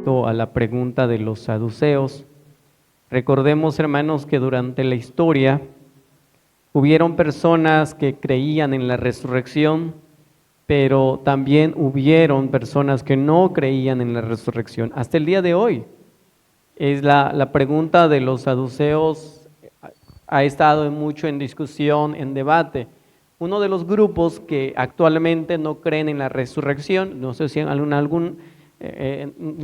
respecto a la pregunta de los saduceos. Recordemos, hermanos, que durante la historia hubieron personas que creían en la resurrección, pero también hubieron personas que no creían en la resurrección. Hasta el día de hoy, es la pregunta de los saduceos ha estado mucho en discusión, en debate. Uno de los grupos que actualmente no creen en la resurrección, no sé si en algún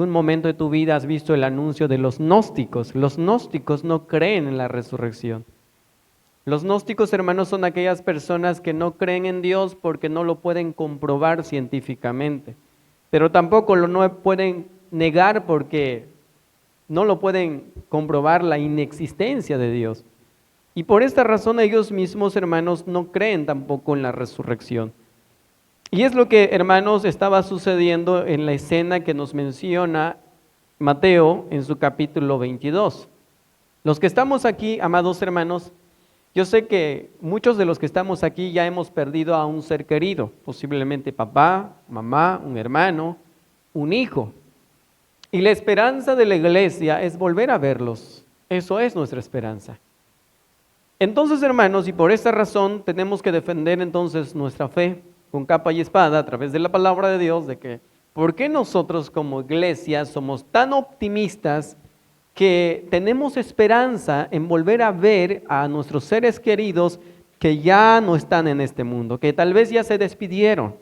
momento de tu vida has visto el anuncio de los gnósticos. Los gnósticos no creen en la resurrección. Los gnósticos, hermanos, son aquellas personas que no creen en Dios porque no lo pueden comprobar científicamente, pero tampoco no pueden negar porque no lo pueden comprobar la inexistencia de Dios. Y por esta razón ellos mismos, hermanos, no creen tampoco en la resurrección. Y es lo que, hermanos, estaba sucediendo en la escena que nos menciona Mateo en su capítulo 22. Los que estamos aquí, amados hermanos, yo sé que muchos de los que estamos aquí ya hemos perdido a un ser querido, posiblemente papá, mamá, un hermano, un hijo. Y la esperanza de la iglesia es volver a verlos. Eso es nuestra esperanza. Entonces, hermanos, y por esta razón tenemos que defender entonces nuestra fe con capa y espada a través de la palabra de Dios, de que ¿por qué nosotros como iglesia somos tan optimistas que tenemos esperanza en volver a ver a nuestros seres queridos que ya no están en este mundo, que tal vez ya se despidieron?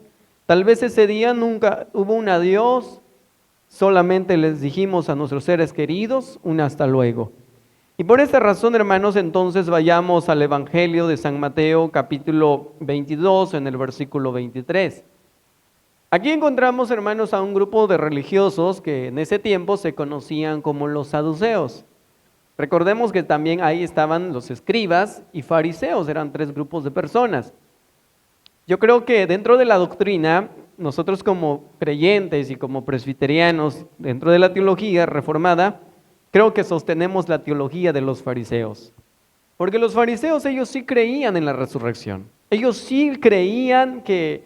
Tal vez ese día nunca hubo un adiós, solamente les dijimos a nuestros seres queridos un hasta luego. Y por esta razón, hermanos, entonces vayamos al Evangelio de San Mateo, capítulo 22, en el versículo 23. Aquí encontramos, hermanos, a un grupo de religiosos que en ese tiempo se conocían como los saduceos. Recordemos que también ahí estaban los escribas y fariseos, eran tres grupos de personas. Yo creo que dentro de la doctrina, nosotros como creyentes y como presbiterianos, dentro de la teología reformada, creo que sostenemos la teología de los fariseos. Porque los fariseos, ellos sí creían en la resurrección. Ellos sí creían que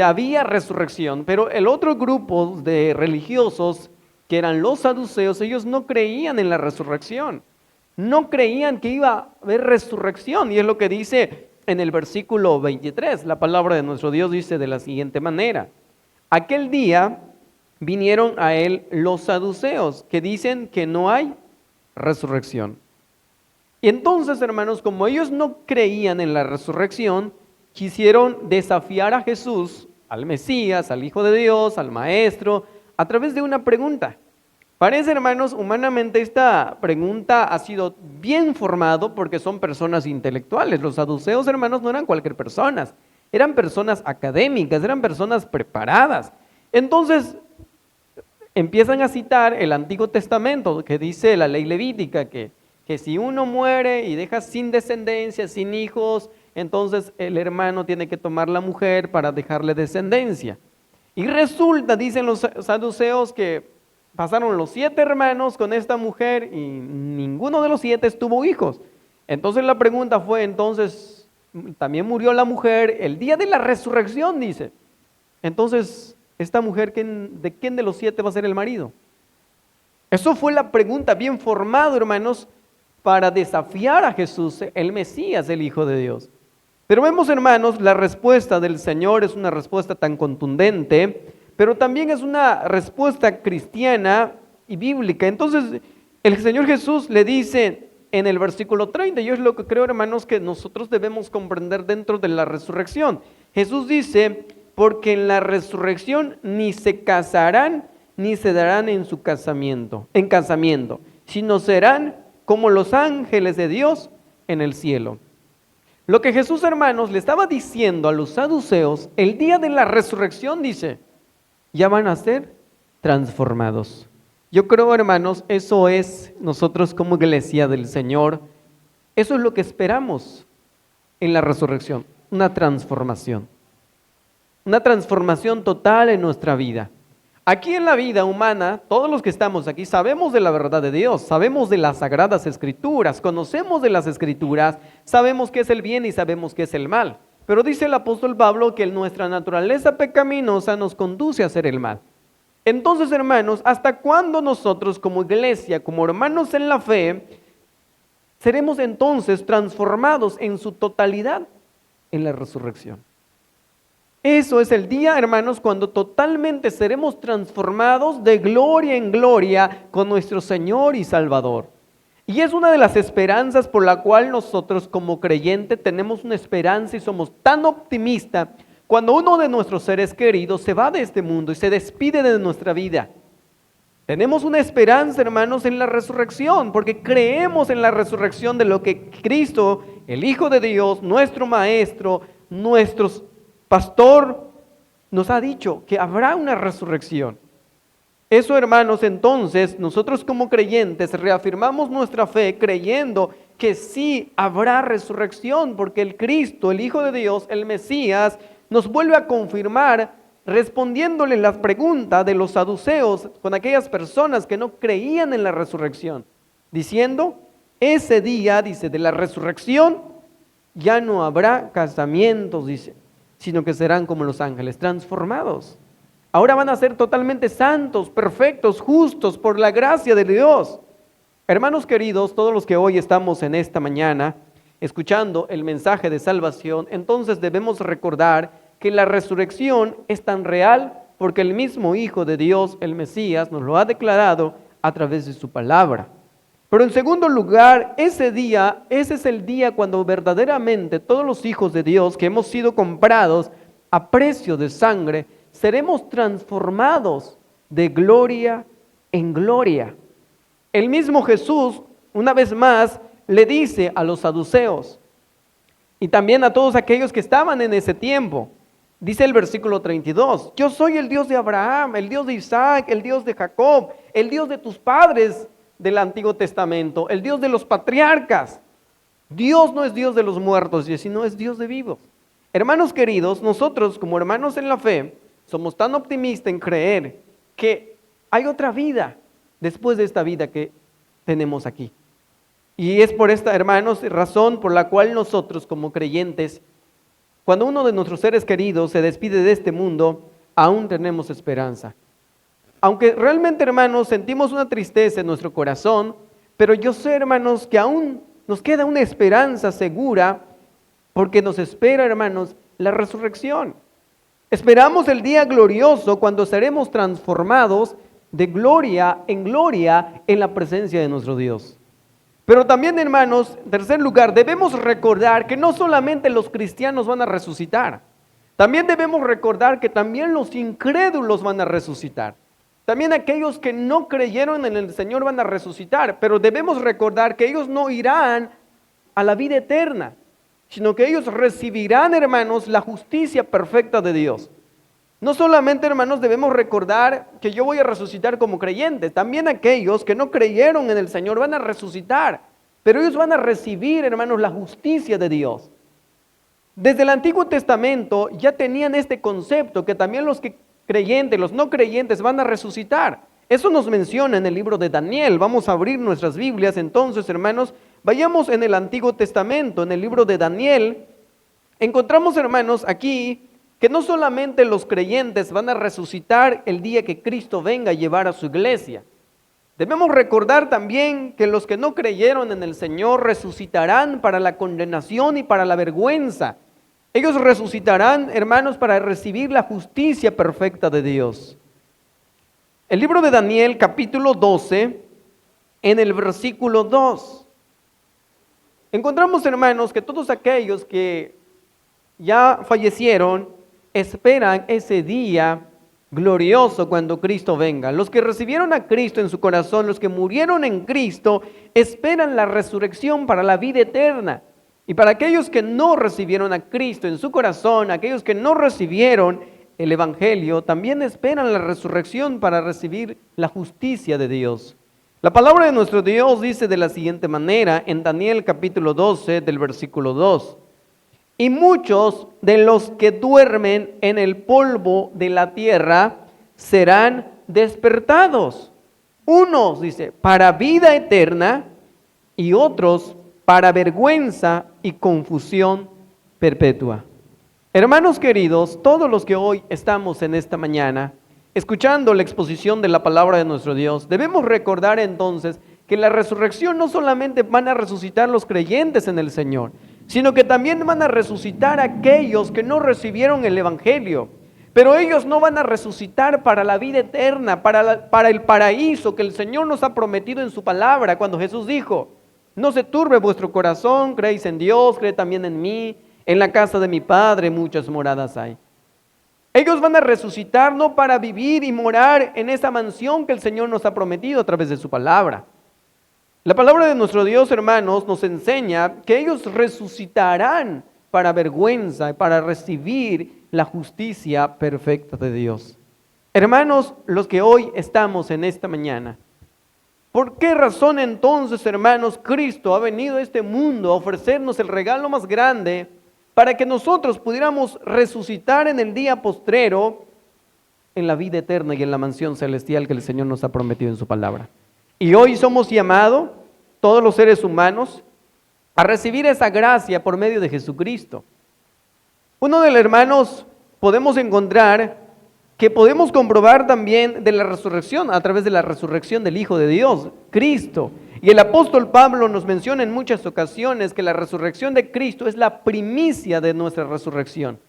había resurrección, pero el otro grupo de religiosos, que eran los saduceos, ellos no creían en la resurrección. No creían que iba a haber resurrección. Y es lo que dice en el versículo 23. La palabra de nuestro Dios dice de la siguiente manera: aquel día vinieron a él los saduceos, que dicen que no hay resurrección. Y entonces, hermanos, como ellos no creían en la resurrección, quisieron desafiar a Jesús, al Mesías, al Hijo de Dios, al Maestro, a través de una pregunta. Parece, hermanos, humanamente esta pregunta ha sido bien formado porque son personas intelectuales. Los saduceos, hermanos, no eran cualquier personas, eran personas académicas, eran personas preparadas. Entonces, empiezan a citar el Antiguo Testamento, que dice la ley levítica, que si uno muere y deja sin descendencia, sin hijos, entonces el hermano tiene que tomar la mujer para dejarle descendencia. Y resulta, dicen los saduceos, que pasaron los 7 hermanos con esta mujer y ninguno de los 7 tuvo hijos. Entonces la pregunta fue, entonces, también murió la mujer el día de la resurrección, dice. Entonces, esta mujer, ¿de quién de los 7 va a ser el marido? Eso fue la pregunta bien formada, hermanos, para desafiar a Jesús, el Mesías, el Hijo de Dios. Pero vemos, hermanos, la respuesta del Señor es una respuesta tan contundente, pero también es una respuesta cristiana y bíblica. Entonces, el Señor Jesús le dice en el versículo 30, yo es lo que creo, hermanos, que nosotros debemos comprender dentro de la resurrección. Jesús dice: porque en la resurrección ni se casarán ni se darán en casamiento, sino serán como los ángeles de Dios en el cielo. Lo que Jesús, hermanos, le estaba diciendo a los saduceos, el día de la resurrección, dice, ya van a ser transformados. Yo creo, hermanos, eso es nosotros como iglesia del Señor, eso es lo que esperamos en la resurrección, una transformación total en nuestra vida. Aquí en la vida humana, todos los que estamos aquí sabemos de la verdad de Dios, sabemos de las sagradas escrituras, conocemos de las escrituras, sabemos qué es el bien y sabemos qué es el mal. Pero dice el apóstol Pablo que nuestra naturaleza pecaminosa nos conduce a hacer el mal. Entonces, hermanos, ¿hasta cuándo nosotros como iglesia, como hermanos en la fe, seremos entonces transformados en su totalidad en la resurrección? Eso es el día, hermanos, cuando totalmente seremos transformados de gloria en gloria con nuestro Señor y Salvador. Y es una de las esperanzas por la cual nosotros como creyentes tenemos una esperanza y somos tan optimistas cuando uno de nuestros seres queridos se va de este mundo y se despide de nuestra vida. Tenemos una esperanza, hermanos, en la resurrección, porque creemos en la resurrección de lo que Cristo, el Hijo de Dios, nuestro Maestro, nuestro pastor, nos ha dicho que habrá una resurrección. Eso, hermanos, entonces, nosotros como creyentes reafirmamos nuestra fe creyendo que sí habrá resurrección, porque el Cristo, el Hijo de Dios, el Mesías, nos vuelve a confirmar respondiéndole las preguntas de los saduceos con aquellas personas que no creían en la resurrección, diciendo, ese día, dice, de la resurrección, ya no habrá casamientos, dice, sino que serán como los ángeles, transformados. Ahora van a ser totalmente santos, perfectos, justos, por la gracia de Dios. Hermanos queridos, todos los que hoy estamos en esta mañana escuchando el mensaje de salvación, entonces debemos recordar que la resurrección es tan real porque el mismo Hijo de Dios, el Mesías, nos lo ha declarado a través de su palabra. Pero en segundo lugar, ese es el día cuando verdaderamente todos los hijos de Dios que hemos sido comprados a precio de sangre, seremos transformados de gloria en gloria. El mismo Jesús, una vez más, le dice a los saduceos y también a todos aquellos que estaban en ese tiempo, dice el versículo 32, yo soy el Dios de Abraham, el Dios de Isaac, el Dios de Jacob, el Dios de tus padres del Antiguo Testamento, el Dios de los patriarcas. Dios no es Dios de los muertos, sino es Dios de vivos. Hermanos queridos, nosotros como hermanos en la fe, somos tan optimistas en creer que hay otra vida después de esta vida que tenemos aquí. Y es por esta, hermanos, razón por la cual nosotros como creyentes, cuando uno de nuestros seres queridos se despide de este mundo, aún tenemos esperanza. Aunque realmente, hermanos, sentimos una tristeza en nuestro corazón, pero yo sé, hermanos, que aún nos queda una esperanza segura porque nos espera, hermanos, la resurrección. Esperamos el día glorioso cuando seremos transformados de gloria en la presencia de nuestro Dios. Pero también, hermanos, en tercer lugar, debemos recordar que no solamente los cristianos van a resucitar, también debemos recordar que también los incrédulos van a resucitar. También aquellos que no creyeron en el Señor van a resucitar, pero debemos recordar que ellos no irán a la vida eterna, sino que ellos recibirán, hermanos, la justicia perfecta de Dios. No solamente, hermanos, debemos recordar que yo voy a resucitar como creyente, también aquellos que no creyeron en el Señor van a resucitar, pero ellos van a recibir, hermanos, la justicia de Dios. Desde el Antiguo Testamento ya tenían este concepto que también los creyentes, los no creyentes van a resucitar. Eso nos menciona en el libro de Daniel. Vamos a abrir nuestras Biblias entonces, hermanos. Vayamos en el Antiguo Testamento, en el libro de Daniel. Encontramos, hermanos, aquí que no solamente los creyentes van a resucitar el día que Cristo venga a llevar a su iglesia. Debemos recordar también que los que no creyeron en el Señor resucitarán para la condenación y para la vergüenza. Ellos resucitarán, hermanos, para recibir la justicia perfecta de Dios. El libro de Daniel, capítulo 12, en el versículo 2. Encontramos, hermanos, que todos aquellos que ya fallecieron esperan ese día glorioso cuando Cristo venga. Los que recibieron a Cristo en su corazón, los que murieron en Cristo, esperan la resurrección para la vida eterna. Y para aquellos que no recibieron a Cristo en su corazón, aquellos que no recibieron el Evangelio, también esperan la resurrección para recibir la justicia de Dios. La palabra de nuestro Dios dice de la siguiente manera en Daniel capítulo 12 del versículo 2. Y muchos de los que duermen en el polvo de la tierra serán despertados. Unos, dice, para vida eterna y otros para vergüenza y confusión perpetua. Hermanos queridos, todos los que hoy estamos en esta mañana, escuchando la exposición de la palabra de nuestro Dios, debemos recordar entonces que la resurrección no solamente van a resucitar los creyentes en el Señor, sino que también van a resucitar aquellos que no recibieron el Evangelio. Pero ellos no van a resucitar para la vida eterna, para el paraíso que el Señor nos ha prometido en su palabra, cuando Jesús dijo: no se turbe vuestro corazón, creéis en Dios, creed también en mí, en la casa de mi Padre muchas moradas hay. Ellos van a resucitar no para vivir y morar en esa mansión que el Señor nos ha prometido a través de su palabra. La palabra de nuestro Dios, hermanos, nos enseña que ellos resucitarán para vergüenza y para recibir la justicia perfecta de Dios. Hermanos, los que hoy estamos en esta mañana, ¿por qué razón entonces, hermanos, Cristo ha venido a este mundo a ofrecernos el regalo más grande para que nosotros pudiéramos resucitar en el día postrero en la vida eterna y en la mansión celestial que el Señor nos ha prometido en su palabra? Y hoy somos llamados, todos los seres humanos, a recibir esa gracia por medio de Jesucristo. Uno de los hermanos podemos encontrar que podemos comprobar también de la resurrección, a través de la resurrección del Hijo de Dios, Cristo. Y el apóstol Pablo nos menciona en muchas ocasiones que la resurrección de Cristo es la primicia de nuestra resurrección.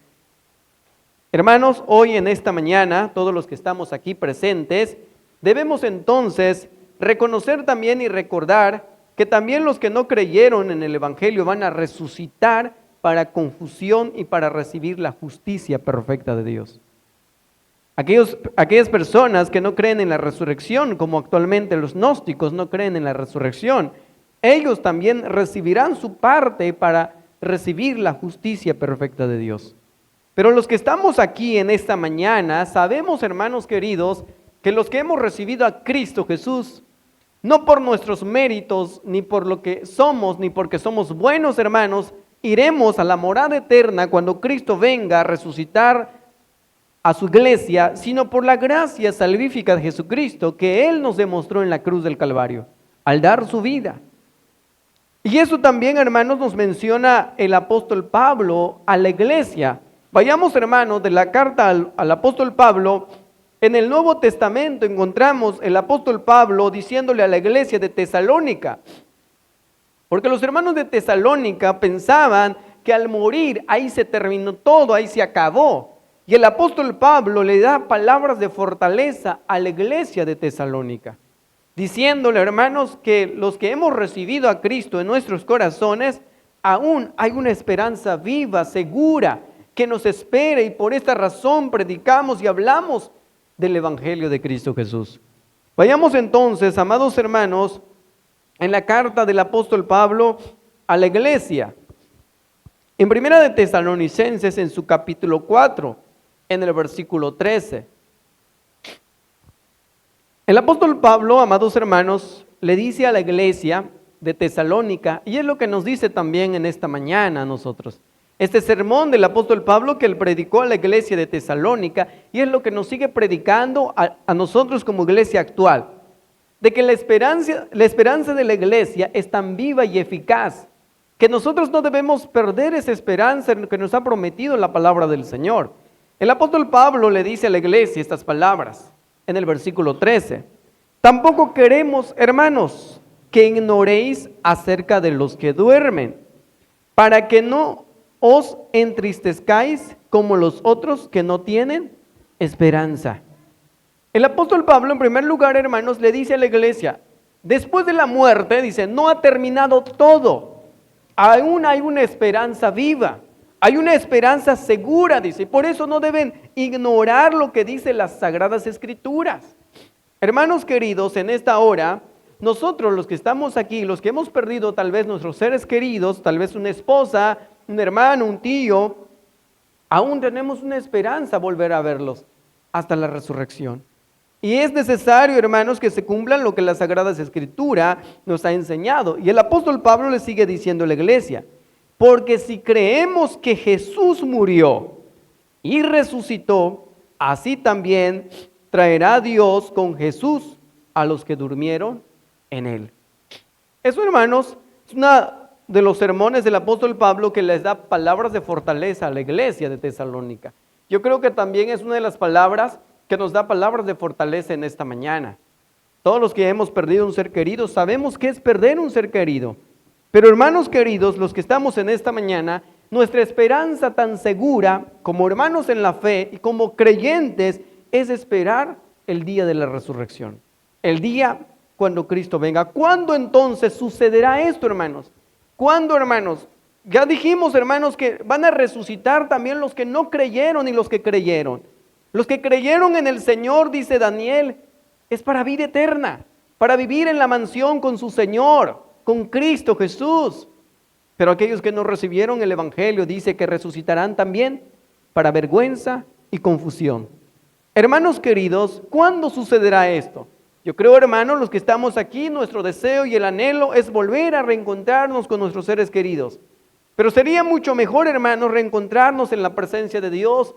Hermanos, hoy en esta mañana, todos los que estamos aquí presentes, debemos entonces reconocer también y recordar que también los que no creyeron en el Evangelio van a resucitar para confusión y para recibir la justicia perfecta de Dios. Aquellas personas que no creen en la resurrección, como actualmente los gnósticos no creen en la resurrección, ellos también recibirán su parte para recibir la justicia perfecta de Dios. Pero los que estamos aquí en esta mañana, sabemos, hermanos queridos, que los que hemos recibido a Cristo Jesús, no por nuestros méritos, ni por lo que somos, ni porque somos buenos hermanos, iremos a la morada eterna cuando Cristo venga a resucitar a su iglesia, sino por la gracia salvífica de Jesucristo que Él nos demostró en la cruz del Calvario, al dar su vida. Y eso también, hermanos, nos menciona el apóstol Pablo a la iglesia. Vayamos, hermanos, de la carta al apóstol Pablo. En el Nuevo Testamento encontramos el apóstol Pablo diciéndole a la iglesia de Tesalónica, porque los hermanos de Tesalónica pensaban que al morir ahí se terminó todo, ahí se acabó. Y el apóstol Pablo le da palabras de fortaleza a la iglesia de Tesalónica, diciéndole, hermanos, que los que hemos recibido a Cristo en nuestros corazones, aún hay una esperanza viva, segura, que nos espera, y por esta razón predicamos y hablamos del Evangelio de Cristo Jesús. Vayamos entonces, amados hermanos, en la carta del apóstol Pablo a la iglesia. En Primera de Tesalonicenses, en su capítulo 4, en el versículo 13. El apóstol Pablo, amados hermanos, le dice a la iglesia de Tesalónica, y es lo que nos dice también en esta mañana a nosotros. Este sermón del apóstol Pablo que él predicó a la iglesia de Tesalónica, y es lo que nos sigue predicando a nosotros como iglesia actual, de que la esperanza de la iglesia es tan viva y eficaz, que nosotros no debemos perder esa esperanza que nos ha prometido la palabra del Señor. El apóstol Pablo le dice a la iglesia estas palabras en el versículo 13. Tampoco queremos, hermanos, que ignoréis acerca de los que duermen, para que no os entristezcáis como los otros que no tienen esperanza. El apóstol Pablo, en primer lugar, hermanos, le dice a la iglesia, después de la muerte, dice, no ha terminado todo. Aún hay una esperanza viva. Hay una esperanza segura, dice, y por eso no deben ignorar lo que dicen las Sagradas Escrituras. Hermanos queridos, en esta hora, nosotros los que estamos aquí, los que hemos perdido tal vez nuestros seres queridos, tal vez una esposa, un hermano, un tío, aún tenemos una esperanza volver a verlos hasta la resurrección. Y es necesario, hermanos, que se cumplan lo que la Sagrada Escritura nos ha enseñado. Y el apóstol Pablo le sigue diciendo a la iglesia, porque si creemos que Jesús murió y resucitó, así también traerá Dios con Jesús a los que durmieron en él. Eso, hermanos, es uno de los sermones del apóstol Pablo que les da palabras de fortaleza a la iglesia de Tesalónica. Yo creo que también es una de las palabras que que nos da palabras de fortaleza en esta mañana. Todos los que hemos perdido un ser querido sabemos qué es perder un ser querido. Pero hermanos queridos, los que estamos en esta mañana, nuestra esperanza tan segura como hermanos en la fe y como creyentes es esperar el día de la resurrección. El día cuando Cristo venga. ¿Cuándo entonces sucederá esto, hermanos? ¿Cuándo, hermanos? Ya dijimos, hermanos, que van a resucitar también los que no creyeron y los que creyeron. Los que creyeron en el Señor, dice Daniel, es para vida eterna, para vivir en la mansión con su Señor, con Cristo Jesús. Pero aquellos que no recibieron el Evangelio, dice que resucitarán también para vergüenza y confusión. Hermanos queridos, ¿cuándo sucederá esto? Yo creo, hermanos, los que estamos aquí, nuestro deseo y el anhelo es volver a reencontrarnos con nuestros seres queridos. Pero sería mucho mejor, hermanos, reencontrarnos en la presencia de Dios,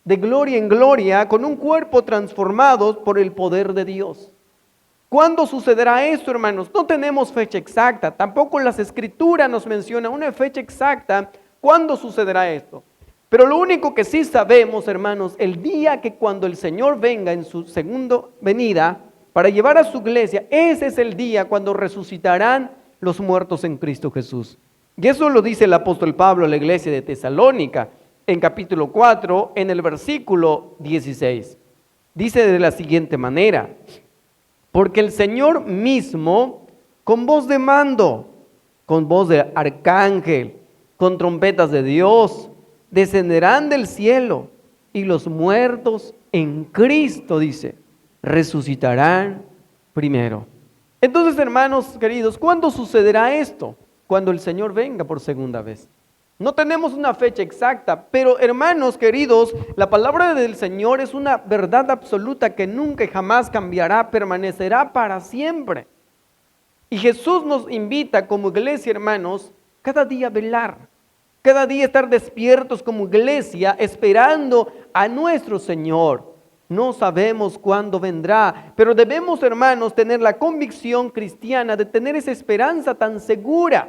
de gloria en gloria, con un cuerpo transformado por el poder de Dios. ¿Cuándo sucederá esto, hermanos? No tenemos fecha exacta, tampoco las Escrituras nos mencionan una fecha exacta cuándo sucederá esto. Pero lo único que sí sabemos, hermanos, el día que cuando el Señor venga en su segunda venida para llevar a su iglesia, ese es el día cuando resucitarán los muertos en Cristo Jesús. Y eso lo dice el apóstol Pablo a la iglesia de Tesalónica en capítulo 4, en el versículo 16. Dice de la siguiente manera: porque el Señor mismo, con voz de mando, con voz de arcángel, con trompetas de Dios, descenderán del cielo, y los muertos en Cristo, dice, resucitarán primero. Entonces, hermanos queridos, ¿cuándo sucederá esto? Cuando el Señor venga por segunda vez. No tenemos una fecha exacta, pero hermanos queridos, la palabra del Señor es una verdad absoluta que nunca y jamás cambiará, permanecerá para siempre. Y Jesús nos invita como iglesia, hermanos, cada día a velar, cada día estar despiertos como iglesia, esperando a nuestro Señor. No sabemos cuándo vendrá, pero debemos, hermanos, tener la convicción cristiana de tener esa esperanza tan segura.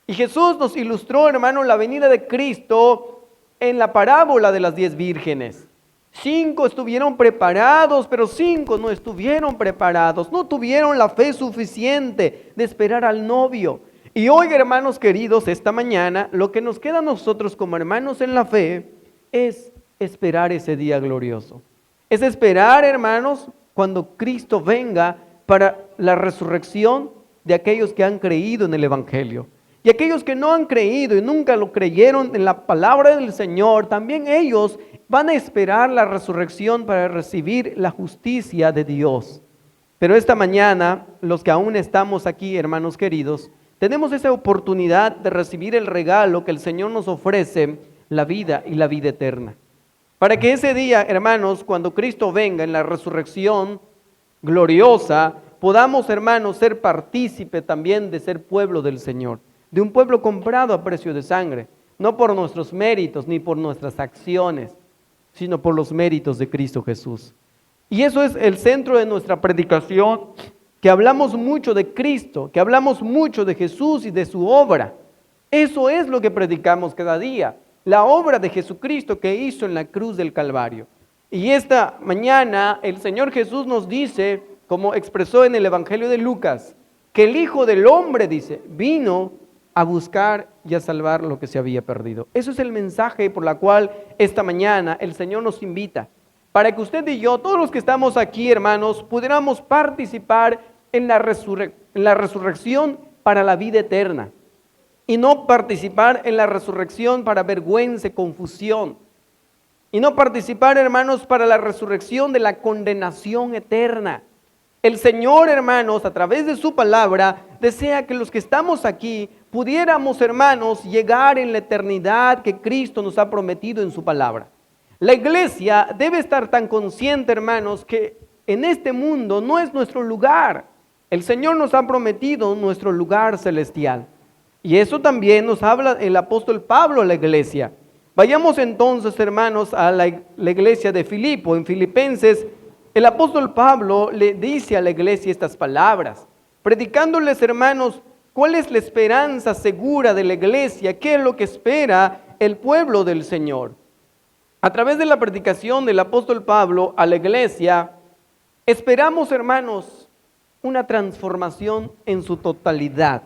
Y Jesús nos ilustró, hermano, la venida de Cristo en la parábola de las 10 vírgenes. 5 estuvieron preparados, pero 5 no estuvieron preparados. No tuvieron la fe suficiente de esperar al novio. Y hoy, hermanos queridos, esta mañana, lo que nos queda a nosotros como hermanos en la fe es esperar ese día glorioso. Es esperar, hermanos, cuando Cristo venga para la resurrección de aquellos que han creído en el Evangelio. Y aquellos que no han creído y nunca lo creyeron en la palabra del Señor, también ellos van a esperar la resurrección para recibir la justicia de Dios. Pero esta mañana, los que aún estamos aquí, hermanos queridos, tenemos esa oportunidad de recibir el regalo que el Señor nos ofrece, la vida y la vida eterna. Para que ese día, hermanos, cuando Cristo venga en la resurrección gloriosa, podamos, hermanos, ser partícipe también de ser pueblo del Señor. De un pueblo comprado a precio de sangre, no por nuestros méritos ni por nuestras acciones, sino por los méritos de Cristo Jesús. Y eso es el centro de nuestra predicación, que hablamos mucho de Cristo, que hablamos mucho de Jesús y de su obra. Eso es lo que predicamos cada día, la obra de Jesucristo que hizo en la cruz del Calvario. Y esta mañana el Señor Jesús nos dice, como expresó en el Evangelio de Lucas, que el Hijo del Hombre, dice, vino a buscar y a salvar lo que se había perdido. Eso es el mensaje por la cual esta mañana el Señor nos invita, para que usted y yo, todos los que estamos aquí, hermanos, pudiéramos participar en la resurrección para la vida eterna, y no participar en la resurrección para vergüenza y confusión, y no participar, hermanos, para la resurrección de la condenación eterna. El Señor, hermanos, a través de su palabra, desea que los que estamos aquí pudiéramos, hermanos, llegar en la eternidad que Cristo nos ha prometido en su palabra. La iglesia debe estar tan consciente, hermanos, que en este mundo no es nuestro lugar. El Señor nos ha prometido nuestro lugar celestial. Y eso también nos habla el apóstol Pablo a la iglesia. Vayamos entonces, hermanos, a la iglesia de Filipo. En Filipenses, el apóstol Pablo le dice a la iglesia estas palabras, predicándoles, hermanos, cuál es la esperanza segura de la iglesia, qué es lo que espera el pueblo del Señor. A través de la predicación del apóstol Pablo a la iglesia, esperamos, hermanos, una transformación en su totalidad.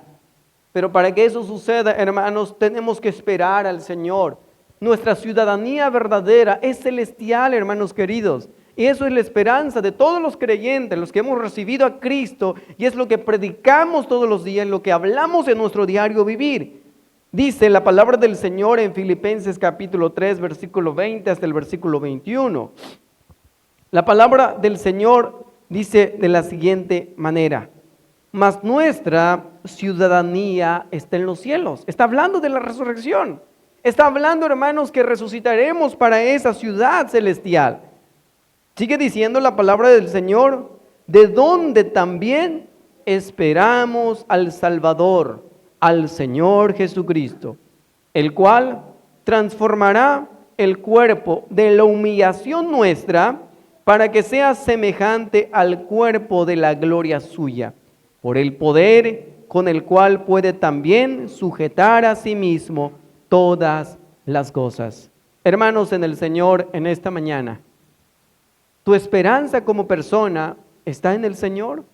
Pero para que eso suceda, hermanos, tenemos que esperar al Señor. Nuestra ciudadanía verdadera es celestial, hermanos queridos. Y eso es la esperanza de todos los creyentes, los que hemos recibido a Cristo, y es lo que predicamos todos los días, lo que hablamos en nuestro diario vivir. Dice la palabra del Señor en Filipenses capítulo 3, versículo 20 hasta el versículo 21. La palabra del Señor dice de la siguiente manera: mas nuestra ciudadanía está en los cielos. Está hablando de la resurrección. Está hablando, hermanos, que resucitaremos para esa ciudad celestial. Sigue diciendo la palabra del Señor, de donde también esperamos al Salvador, al Señor Jesucristo, el cual transformará el cuerpo de la humillación nuestra para que sea semejante al cuerpo de la gloria suya, por el poder con el cual puede también sujetar a sí mismo todas las cosas. Hermanos en el Señor, en esta mañana, ¿tu esperanza como persona está en el Señor?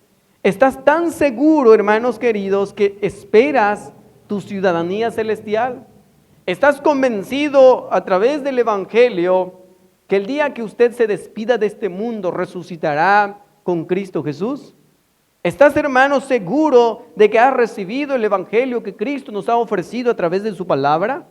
¿Estás tan seguro, hermanos queridos, que esperas tu ciudadanía celestial? ¿Estás convencido a través del Evangelio que el día que usted se despida de este mundo resucitará con Cristo Jesús? ¿Estás, hermano, seguro de que has recibido el Evangelio que Cristo nos ha ofrecido a través de su palabra?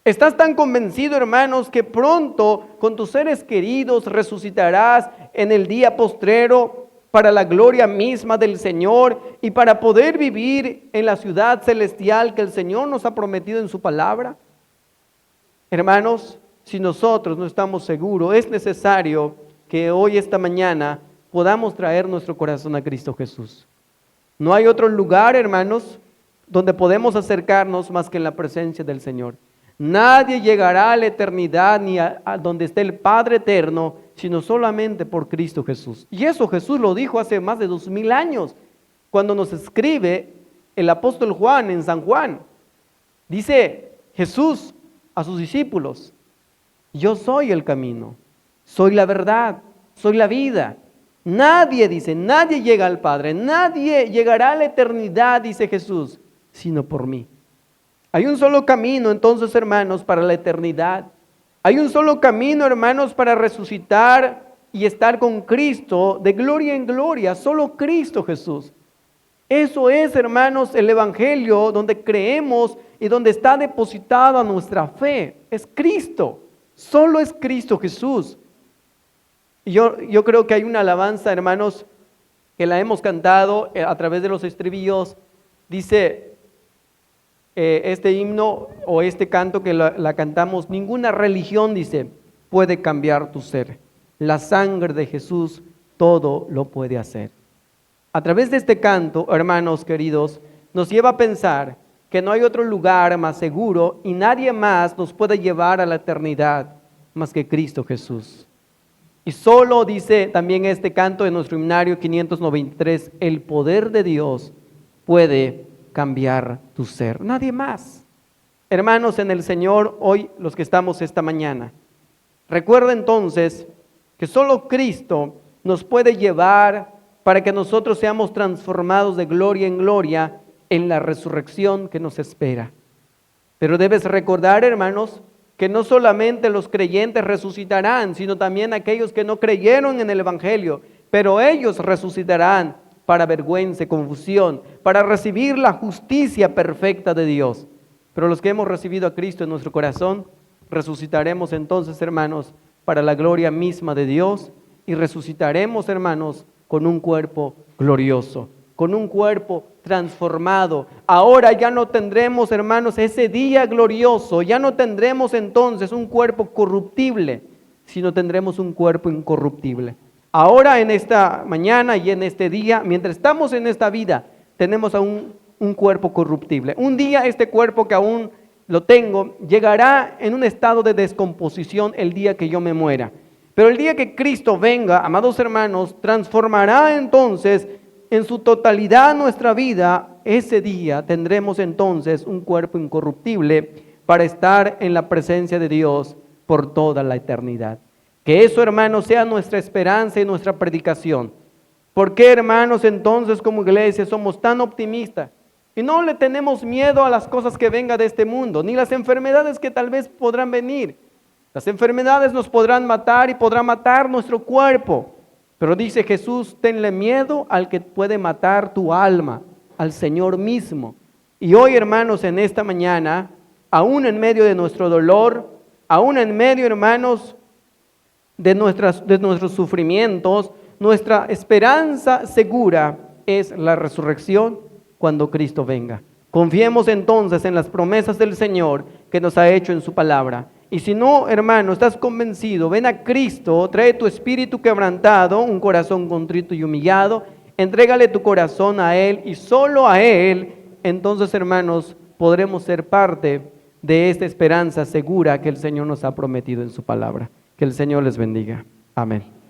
¿Estás tan convencido, hermanos, que pronto con tus seres queridos resucitarás en el día postrero para la gloria misma del Señor y para poder vivir en la ciudad celestial que el Señor nos ha prometido en su palabra? Hermanos, si nosotros no estamos seguros, es necesario que hoy, esta mañana, podamos traer nuestro corazón a Cristo Jesús. No hay otro lugar, hermanos, donde podemos acercarnos más que en la presencia del Señor. Nadie llegará a la eternidad ni a donde esté el Padre eterno, sino solamente por Cristo Jesús. Y eso Jesús lo dijo hace más de 2000 años, cuando nos escribe el apóstol Juan en San Juan. Dice Jesús a sus discípulos: yo soy el camino, soy la verdad, soy la vida. Nadie, dice, nadie llega al Padre, nadie llegará a la eternidad, dice Jesús, sino por mí. Hay un solo camino, entonces, hermanos, para la eternidad. Hay un solo camino, hermanos, para resucitar y estar con Cristo de gloria en gloria, solo Cristo Jesús. Eso es, hermanos, el Evangelio donde creemos y donde está depositada nuestra fe. Es Cristo, solo es Cristo Jesús. Y yo creo que hay una alabanza, hermanos, que la hemos cantado a través de los estribillos. Dice este himno o este canto que la cantamos: ninguna religión, dice, puede cambiar tu ser. La sangre de Jesús todo lo puede hacer. A través de este canto, hermanos queridos, nos lleva a pensar que no hay otro lugar más seguro y nadie más nos puede llevar a la eternidad más que Cristo Jesús. Y solo dice también este canto de nuestro himnario 593, el poder de Dios puede cambiar tu ser. Nadie más. Hermanos en el Señor, hoy los que estamos esta mañana, recuerda entonces que solo Cristo nos puede llevar para que nosotros seamos transformados de gloria en gloria en la resurrección que nos espera. Pero debes recordar, hermanos, que no solamente los creyentes resucitarán, sino también aquellos que no creyeron en el Evangelio, pero ellos resucitarán para vergüenza y confusión, para recibir la justicia perfecta de Dios. Pero los que hemos recibido a Cristo en nuestro corazón, resucitaremos entonces, hermanos, para la gloria misma de Dios, y resucitaremos, hermanos, con un cuerpo glorioso, con un cuerpo transformado. Ahora ya no tendremos, hermanos, ese día glorioso, ya no tendremos entonces un cuerpo corruptible, sino tendremos un cuerpo incorruptible. Ahora en esta mañana y en este día, mientras estamos en esta vida, tenemos aún un cuerpo corruptible. Un día este cuerpo que aún lo tengo, llegará en un estado de descomposición el día que yo me muera. Pero el día que Cristo venga, amados hermanos, transformará entonces en su totalidad nuestra vida. Ese día tendremos entonces un cuerpo incorruptible para estar en la presencia de Dios por toda la eternidad. Que eso, hermanos, sea nuestra esperanza y nuestra predicación. ¿Por qué, hermanos, entonces como iglesia somos tan optimistas? Y no le tenemos miedo a las cosas que vengan de este mundo, ni las enfermedades que tal vez podrán venir. Las enfermedades nos podrán matar y podrán matar nuestro cuerpo. Pero dice Jesús, tenle miedo al que puede matar tu alma, al Señor mismo. Y hoy, hermanos, en esta mañana, aún en medio de nuestro dolor, aún en medio, hermanos, de nuestros sufrimientos, nuestra esperanza segura es la resurrección cuando Cristo venga. Confiemos entonces en las promesas del Señor que nos ha hecho en su palabra. Y si no, hermano, estás convencido, ven a Cristo, trae tu espíritu quebrantado, un corazón contrito y humillado, entrégale tu corazón a Él y solo a Él, entonces, hermanos, podremos ser parte de esta esperanza segura que el Señor nos ha prometido en su palabra. Que el Señor les bendiga. Amén.